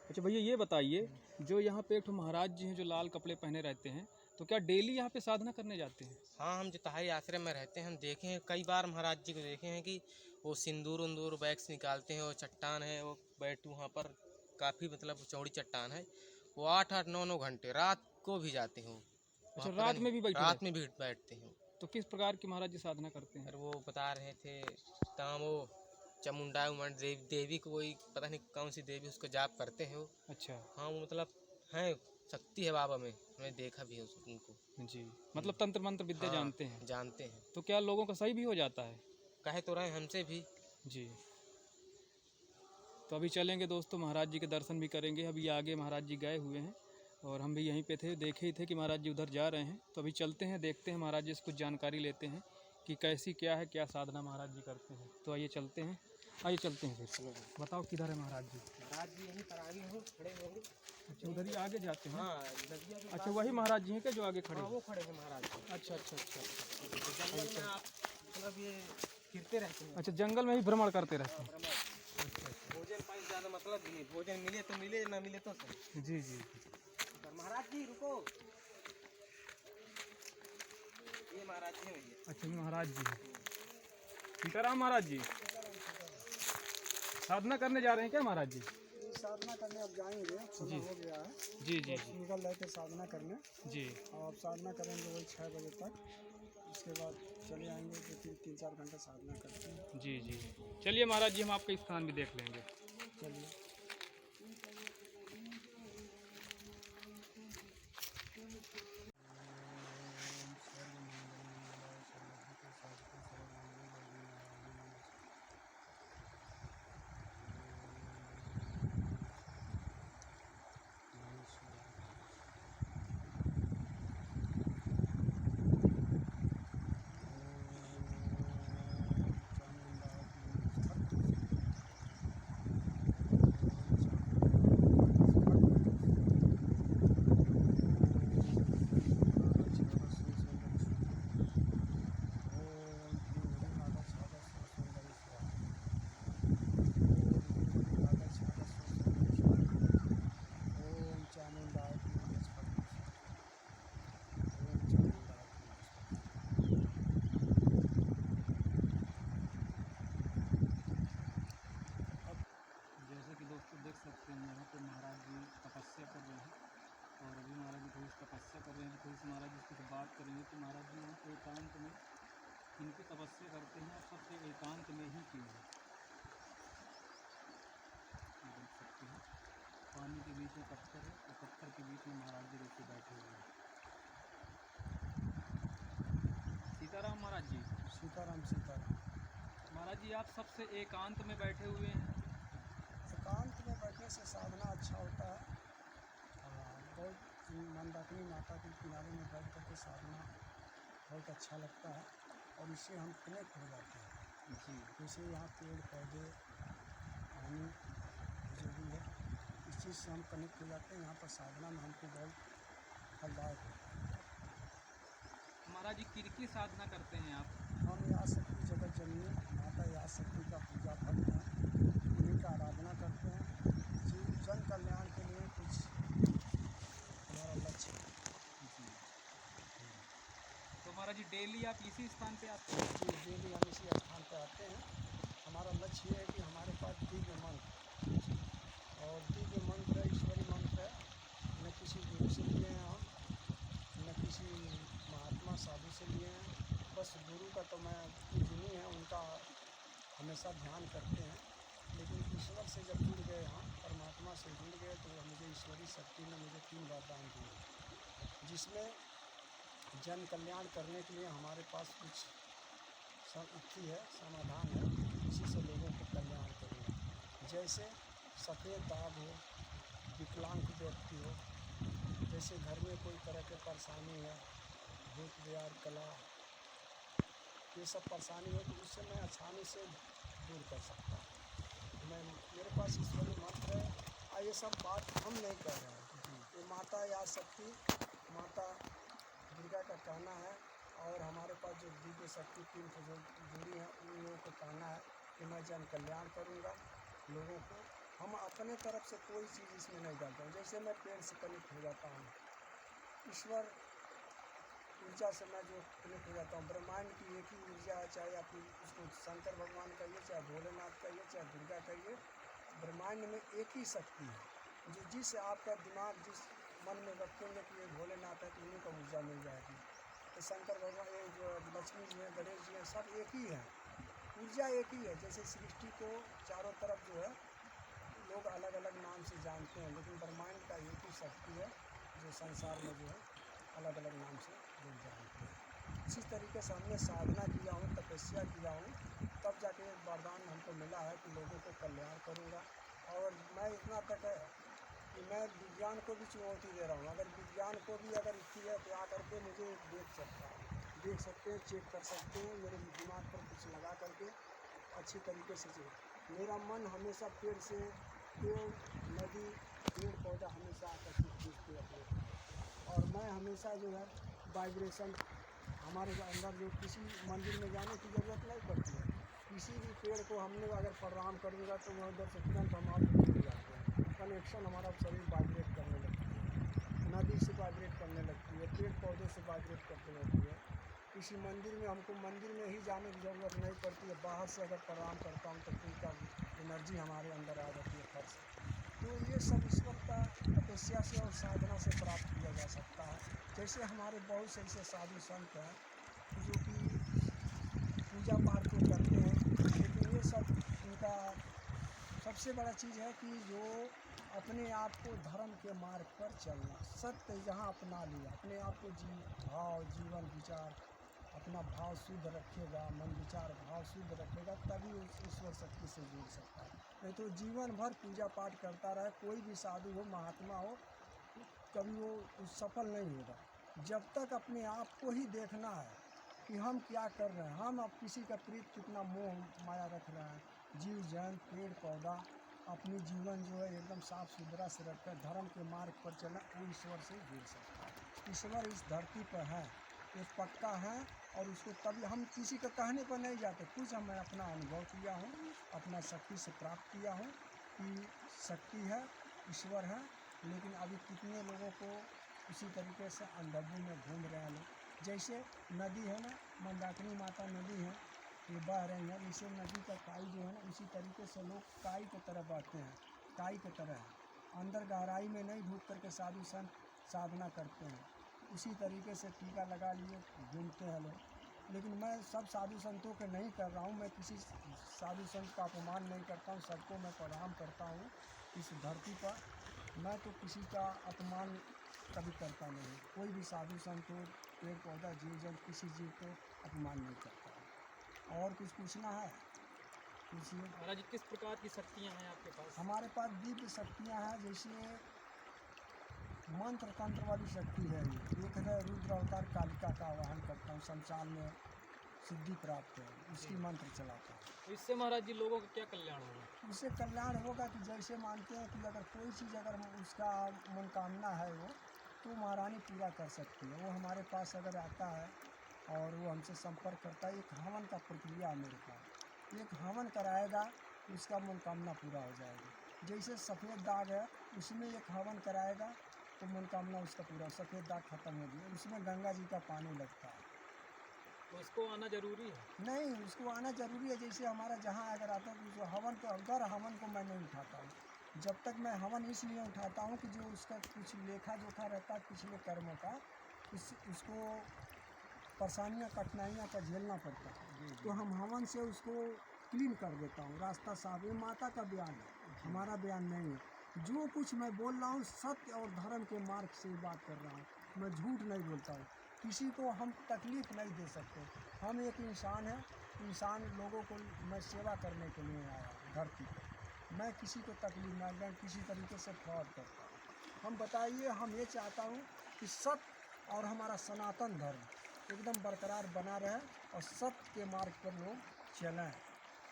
अच्छा भैया ये बताइए, जो यहाँ पे एक ठो महाराज जी हैं जो लाल कपड़े पहने रहते हैं, तो क्या डेली यहाँ पे साधना करने जाते हैं? हाँ, हम जो तहाई आश्रम में रहते हैं, हम देखे हैं कई बार महाराज जी को देखे हैं कि वो सिंदूर उंदूर वैक्स निकालते हैं। वो चट्टान है, वो बैठू वहाँ पर काफ़ी मतलब चौड़ी चट्टान है। वो 8-8 9-9 घंटे रात को भी जाते हैं वो अच्छा, वहाँ, पता रात नहीं में भी बैठे रात में रहते भी बैठते हैं। तो किस प्रकार की महाराज जी साधना करते हैं? और वो बता रहे थे तहाँ वो चामुंडा उमंड देवी को, कोई पता नहीं कौन सी देवी, उसको जाप करते हैं वो। अच्छा। हाँ, वो मतलब है, शक्ति है बाबा में, मैंने देखा भी है उनको। जी, मतलब तंत्र मंत्र विद्या हाँ, जानते हैं। जानते हैं। तो क्या लोगों का सही भी हो जाता है? कहे तो रहे हमसे भी। जी। तो अभी चलेंगे दोस्तों, महाराज जी के दर्शन भी करेंगे। अभी आगे महाराज जी गए हुए हैं और हम भी यहीं पे थे, देखे ही थे कि महाराज जी उधर जा रहे हैं। तो अभी चलते हैं, देखते हैं महाराज जी से कुछ जानकारी लेते हैं कि कैसी क्या है, क्या साधना महाराज जी करते हैं। तो आइए चलते हैं, आइए चलते हैं फिर। बताओ किधर है महाराज जी? महाराज जी यहीं पर आगे हो, खड़े होंगे। अच्छा, उधर ही आगे जाते हैं। हाँ, नदिया के अच्छा, पास। वही महाराज जी हैं क्या जो आगे खड़े हाँ, हैं? वो खड़े हैं महाराज जी। अच्छा अच्छा अच्छा अच्छा। तो जंगल में आप मतलब ये फिरते रहते हैं। अच्छा, जंगल में ही भ्रमण करते रहते हैं। भ्रमण। भोजन पानी ज़्यादा मतलब नहीं, भोजन मिले तो मिले, ना मिले तो सही। जी जी। पर महाराज जी रुको, ये महाराज जी हैं भैया। अच्छा, ये महाराज जी हैं। सीताराम महाराज जी साधना करने जा रहे हैं क्या महाराज जी? साधना करने अब जाएंगे, समय हो गया है। जी जी तो निकल रहे थे साधना करने, जी। और अब साधना करेंगे वही 6 बजे तक। उसके बाद चले आएंगे, तो 3-4 घंटे साधना करते हैं। जी जी। चलिए महाराज जी, हम आपका स्थान भी देख लेंगे। चलिए। जैसे कि दोस्तों देख सकते हैं, यहाँ पे महाराज जी तपस्या कर रहे हैं और अभी महाराज जी थोड़ी सी तपस्या कर रहे हैं। थोड़ी सी महाराज जी से कुछ बात करेंगे कि महाराज जी यहाँ पे एकांत में इनकी तपस्या करते हैं और सबसे एकांत में ही क्यों है। देख सकते हैं पानी के बीच में पत्थर है और पत्थर के बीच में महाराज जी रुके बैठे हुए हैं। सीताराम महाराज जी। सीताराम सीताराम। महाराज जी, आप सबसे एकांत में बैठे हुए हैं। एकांत में बैठने से साधना अच्छा होता है। बहुत मंदाकिनी माता के किनारे में बैठ करके साधना बहुत अच्छा लगता है, और इससे हम कनेक्ट हो जाते हैं। जी। जैसे यहाँ पेड़ पौधे, पानी जो भी है, इस चीज़ से हम कनेक्ट हो जाते हैं। यहाँ पर साधना में हमको बहुत फलदायक होता है। महाराज जी, किरकी साधना करते हैं आप? हम यहाँ शक्ति जगत जननी माता या शक्ति का पूजा करते हैं, उन्हीं का आराधना करते हैं। जन कल्याण के लिए कुछ हमारा लक्ष्य है। जी। तो महाराज जी, डेली आप इसी स्थान पे आते हैं? जी, डेली हम इसी स्थान पर आते हैं। हमारा लक्ष्य ये है कि हमारे पास दिव्य मंत्र, और दिव्य मंत्र ईश्वरी मंत्र है। न किसी गुरु से लिए हैं हम, न किसी महात्मा साधु से लिए हैं। बस गुरु का तो मैं पूजनीय है, उनका हमेशा ध्यान करते हैं। लेकिन ईश्वर से जब जुड़ गए हम, परमात्मा से जुड़ गए, तो मुझे ईश्वरी शक्ति ने मुझे 3 वरदान दिए, जिसमें जन कल्याण करने के लिए हमारे पास कुछ युक्ति है, समाधान है। इसी से लोगों को कल्याण करूँगा। जैसे सफ़ेद दाग हो, विकलांग व्यक्ति हो, जैसे घर में कोई तरह की परेशानी है, भूत व्यार कला, ये सब परेशानी हो, तो उससे मैं आसानी से दूर कर सकता हूँ। मेरे पास ईश्वरी मंत्र है, और ये सब बात हम नहीं कर रहे हैं। ये माता या शक्ति, माता दुर्गा का कहना है, और हमारे पास जो दिव्य शक्ति 3 जो जुड़ी हैं, उन लोगों को कहना है कि मैं जन कल्याण करूँगा, लोगों को हम अपने तरफ से कोई चीज़ इसमें नहीं डालता हूँ। जैसे मैं पेड़ से कनेक्ट हो जाता हूँ, ईश्वर ऊर्जा से मैं जो कनेक्ट हो जाता हूँ, ब्रह्मांड की एक ही ऊर्जा है, चाहे आप उसको शंकर भगवान कहिए, चाहे भोलेनाथ कहिए, चाहे दुर्गा कहिए, ब्रह्मांड में एक ही शक्ति है। जो जिस आपका दिमाग जिस मन में रखेंगे कि ये भोलेनाथ है तो उन्हीं को ऊर्जा मिल जाएगी। तो शंकर भगवान, ये जो लक्ष्मी जी हैं, गणेश जी हैं, सब एक ही हैं, ऊर्जा एक ही है। जैसे सृष्टि को चारों तरफ जो है लोग अलग अलग नाम से जानते हैं, लेकिन ब्रह्मांड का एक ही शक्ति है जो संसार में जो है अलग अलग नाम से लोग जानते हैं। इसी तरीके से हमने साधना किया हूँ, तपस्या किया हूँ, तब जाके वरदान हमको मिला है कि लोगों को कल्याण करूँगा। और मैं इतना तक है कि मैं विज्ञान को भी चुनौती दे रहा हूँ। अगर विज्ञान को भी अगर इच्छी है तो आकर के मुझे देख सकते हैं, चेक कर सकते हैं, मेरे दिमाग पर कुछ लगा करके अच्छी तरीके से चेक। मेरा मन हमेशा पेड़, नदी, पेड़ पौधा हमेशा आकर्षित चीज़ अपने, और मैं हमेशा जो है वाइब्रेशन, हमारे अंदर जो किसी मंदिर में जाने की ज़रूरत नहीं पड़ती है। किसी भी पेड़ को हमने अगर प्रणाम करूँगा तो वह उधर से तुरंत हम आप जुड़ जाते हैं, कनेक्शन हमारा शरीर वाइब्रेट करने लगती है, नदी से वाइब्रेट करने लगती है, पेड़ पौधे से वाइब्रेट करने लगती है। किसी मंदिर में हमको मंदिर में ही जाने की ज़रूरत नहीं पड़ती है, बाहर से अगर प्रणाम करता हूँ तो उनका एनर्जी हमारे अंदर आ जाती है फट से। तो ये सब ईश्वर का तपस्या से और साधना से प्राप्त किया जा सकता है। जैसे हमारे बहुत से ऐसे साधु संत हैं जो कि पूजा पाठ तो करते हैं, लेकिन ये सब उनका सबसे बड़ा चीज़ है कि जो अपने आप को धर्म के मार्ग पर चलना, सत्य जहाँ अपना लिया, अपने आप को जीवन विचार अपना भाव शुद्ध रखेगा, मन विचार भाव शुद्ध रखेगा, तभी उस ईश्वर शक्ति से जुड़ सकता है। नहीं तो जीवन भर पूजा पाठ करता रहे, कोई भी साधु हो, महात्मा हो, कभी वो सफल नहीं होगा। जब तक अपने आप को ही देखना है कि हम क्या कर रहे हैं, हम अब किसी का प्रीत कितना मोह माया रख रहे हैं, जीव जंत पेड़ पौधा, अपनी जीवन जो है एकदम साफ सुथरा से रखकर धर्म के मार्ग पर चलना, वो ईश्वर से जुड़ सकता है। ईश्वर इस धरती पर है, ये पक्का है, और उसको तभी हम किसी के कहने पर नहीं जाते, कुछ मैं अपना अनुभव किया हूँ, अपना शक्ति से प्राप्त किया हूँ कि शक्ति है, ईश्वर है। लेकिन अभी कितने लोगों को उसी तरीके से अंधेरे में घूम रहे हैं लोग। जैसे नदी है ना, मंदाकिनी माता नदी है, ये बह रही है, जैसे नदी का काई जो है ना, उसी तरीके से लोग काई की तरह बहते हैं, काई की तरह है, अंदर गहराई में नहीं ढूंढ करके साधु संत साधना करते हैं, उसी तरीके से टीका लगा लिए घूमते हैं लोग। लेकिन मैं सब साधु संतों के नहीं कर रहा हूँ, मैं किसी साधु संत का अपमान नहीं करता हूँ, सबको मैं प्रणाम करता हूँ इस धरती पर। मैं तो किसी का अपमान कभी करता नहीं, कोई भी साधु संत हो, पेड़ पौधा, जीव जंतु, किसी जीव को अपमान नहीं करता। और कुछ पूछना है पूछिए। महाराज जी, किस प्रकार की शक्तियाँ हैं आपके पास? हमारे पास दिव्य शक्तियाँ हैं, जैसे मंत्र तंत्र वाली शक्ति है। ये एक है रुद्र अवतार, कालिका का आवाहन करता हूँ, शमशान में सिद्धि प्राप्त है, उसकी मंत्र चलाता हूँ। तो इससे महाराज जी लोगों का क्या कल्याण होगा? उससे कल्याण होगा कि जैसे मानते हैं कि अगर कोई चीज़ अगर उसका मनोकामना है वो, तो महारानी पूरा कर सकती है। वो हमारे पास अगर आता है और वो हमसे संपर्क करता है, एक हवन का प्रक्रिया है मेरे पास, एक हवन कराएगा उसका मनोकामना पूरा हो जाएगी। जैसे सफ़ेद दाग है, उसमें एक हवन कराएगा तो मनोकामना उसका पूरा, सफ़ेद दाग खत्म हो गया। उसमें गंगा जी का पानी लगता है। तो उसको आना जरूरी है? नहीं, उसको आना ज़रूरी है। जैसे हमारा जहाँ अगर आता है तो हवन को, अगर हवन को मैं नहीं उठाता हूँ, जब तक मैं हवन इसलिए उठाता हूँ कि जो उसका कुछ लेखा जोखा रहता है पिछले कर्मों का, उसको परेशानियाँ कठिनाइयाँ का झेलना पड़ता है, तो हम हवन से उसको क्लीन कर देता हूँ, रास्ता साफ। ये माता का बयान है, हमारा बयान नहीं है। जो कुछ मैं बोल रहा हूँ सत्य और धर्म के मार्ग से बात कर रहा हूँ, मैं झूठ नहीं बोलता हूँ। किसी को हम तकलीफ़ नहीं दे सकते। हम एक इंसान हैं, इंसान लोगों को मैं सेवा करने के लिए आया हूँ धरती पर। मैं किसी को तकलीफ ना दें, किसी तरीके से फ्रॉड करता हूँ। हम बताइए, हम ये चाहता हूँ कि सत्य और हमारा सनातन धर्म एकदम बरकरार बना रहे और सत्य के मार्ग पर लोग चलें।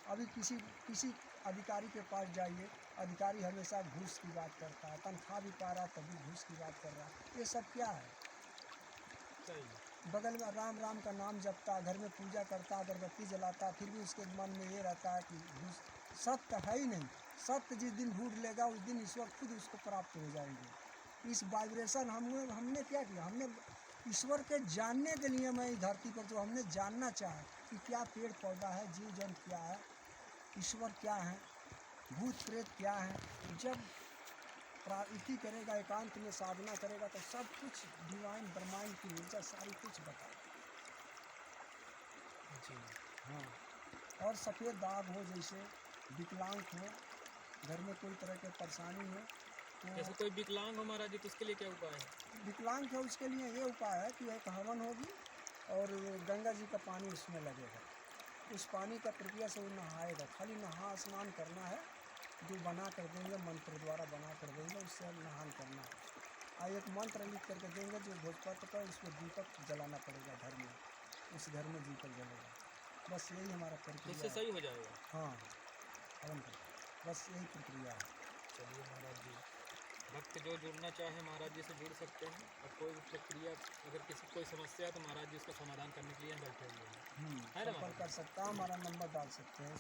अभी किसी अधिकारी के पास जाइए, अधिकारी हमेशा घूस की बात करता है, तनख्वाह भी पा रहा है तभी घूस की बात कर रहा है। ये सब क्या है? सही। बगल में राम राम का नाम जपता, घर में पूजा करता, अगरबत्ती जलाता, फिर भी उसके मन में ये रहता है कि घूस। सत्य है ही नहीं। सत्य जिस दिन ढूंढ लेगा उस दिन ईश्वर खुद उसको प्राप्त हो जाएंगे। इस वाइब्रेशन हमने क्या किया, हमने ईश्वर के जानने के लिए मैं इस धरती पर जो हमने जानना चाहा कि क्या पेड़ पौधा है, जीव जंतु क्या है, ईश्वर क्या है, भूत प्रेत क्या है। जब प्रार्थना करेगा, एकांत में साधना करेगा तो सब कुछ डिवाइन ब्रह्मांड की ऊर्जा सारी कुछ बताएगी। जी हाँ, और सफ़ेद दाग हो, जैसे विकलांग हो, घर में कोई तरह की परेशानी हो, जैसे कोई विकलांग हो महाराज जी तो उसके लिए क्या उपाय है? विकलांग है उसके लिए ये उपाय है कि एक हवन होगी और गंगा जी का पानी उसमें लगेगा। उस पानी का प्रक्रिया से वो नहाएगा, खाली नहा स्नान करना है, जो बना कर देंगे मंत्र द्वारा बना कर देंगे, उससे नहान करना है। और एक मंत्र लिख करके देंगे जो भोजपत्र का, उसमें दीपक जलाना पड़ेगा घर में, उस घर में दीपक जलेगा। बस यही हमारा प्रक्रिया इससे है। सही हो जाएगा। हाँ, हवन का बस यही प्रक्रिया है। चलिए महाराज जी, भक्त जो जुड़ना चाहे महाराज जी से जुड़ सकते हैं, और कोई भी प्रक्रिया अगर किसी कोई समस्या है तो महाराज जी उसका समाधान करने के लिए यहाँ बैठे हुए हैं, है ना संपर्क महाराज? कर सकता है, हमारा नंबर डाल सकते हैं।